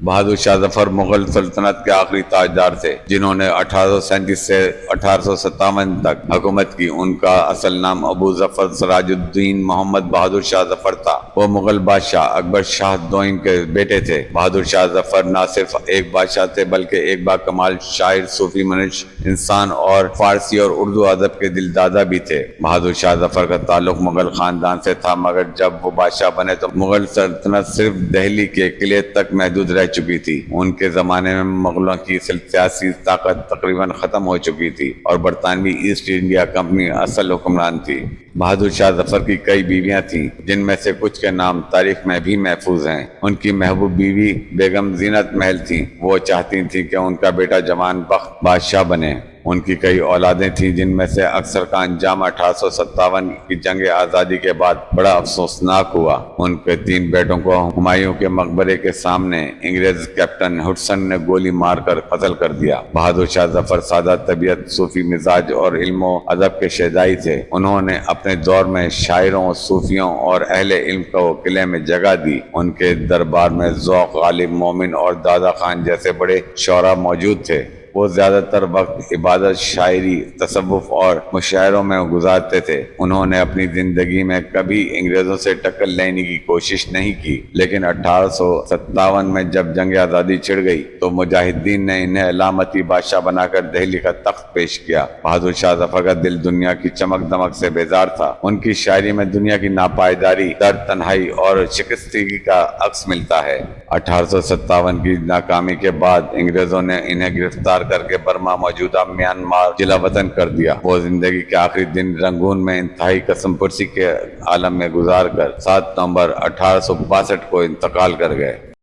بہادر شاہ ظفر مغل سلطنت کے آخری تاجدار تھے جنہوں نے 1837 سے 1857 تک حکومت کی۔ ان کا اصل نام ابو ظفر سراج الدین محمد بہادر شاہ ظفر تھا۔ وہ مغل بادشاہ اکبر شاہ دوئم کے بیٹے تھے۔ بہادر شاہ ظفر نہ صرف ایک بادشاہ تھے بلکہ ایک باکمال شاعر، صوفی، منش انسان اور فارسی اور اردو ادب کے دلدادہ بھی تھے۔ بہادر شاہ ظفر کا تعلق مغل خاندان سے تھا، مگر جب وہ بادشاہ بنے تو مغل سلطنت صرف دہلی کے قلعے تک محدود رہ چکی تھی۔ ان کے زمانے میں مغلوں کی سیاسی طاقت تقریباً ختم ہو چکی تھی اور برطانوی ایسٹ انڈیا کمپنی اصل حکمران تھی۔ بہادر شاہ ظفر کی کئی بیویاں تھیں، جن میں سے کچھ کے نام تاریخ میں بھی محفوظ ہیں۔ ان کی محبوب بیوی بیگم زینت محل تھیں۔ وہ چاہتی تھیں کہ ان کا بیٹا جوان بخت بادشاہ بنے۔ ان کی کئی اولادیں تھیں، جن میں سے اکثر کا انجام 1857 کی جنگ آزادی کے بعد بڑا افسوسناک ہوا۔ ان کے 3 بیٹوں کو ہمایوں کے مقبرے کے سامنے انگریز کیپٹن ہڈسن نے گولی مار کر قتل کر دیا۔ بہادر شاہ ظفر سادہ طبیعت، صوفی مزاج اور علم و ادب کے شیدائی تھے۔ انہوں نے اپنے دور میں شاعروں، صوفیوں اور اہل علم کو قلعے میں جگہ دی۔ ان کے دربار میں ذوق، غالب مومن اور دادا خان جیسے بڑے شعراء موجود تھے۔ وہ زیادہ تر وقت عبادت، شاعری، تصوف اور مشاعروں میں گزارتے تھے۔ انہوں نے اپنی زندگی میں کبھی انگریزوں سے ٹکر لینے کی کوشش نہیں کی، لیکن 1857 میں جب جنگ آزادی چھڑ گئی تو مجاہدین نے انہیں علامتی بادشاہ بنا کر دہلی کا تخت پیش کیا۔ بہادر شاہ ظفر کا دل دنیا کی چمک دمک سے بیزار تھا۔ ان کی شاعری میں دنیا کی ناپائیداری، درد، تنہائی اور شکستگی کا عکس ملتا ہے۔ 1857 کی ناکامی کے بعد انگریزوں نے انہیں گرفتار کر کے برما، موجودہ میانمار، جلا وطن کر دیا۔ وہ زندگی کے آخری دن رنگون میں انتہائی قسم پرسی کے عالم میں گزار کر 7 نومبر 1862 کو انتقال کر گئے۔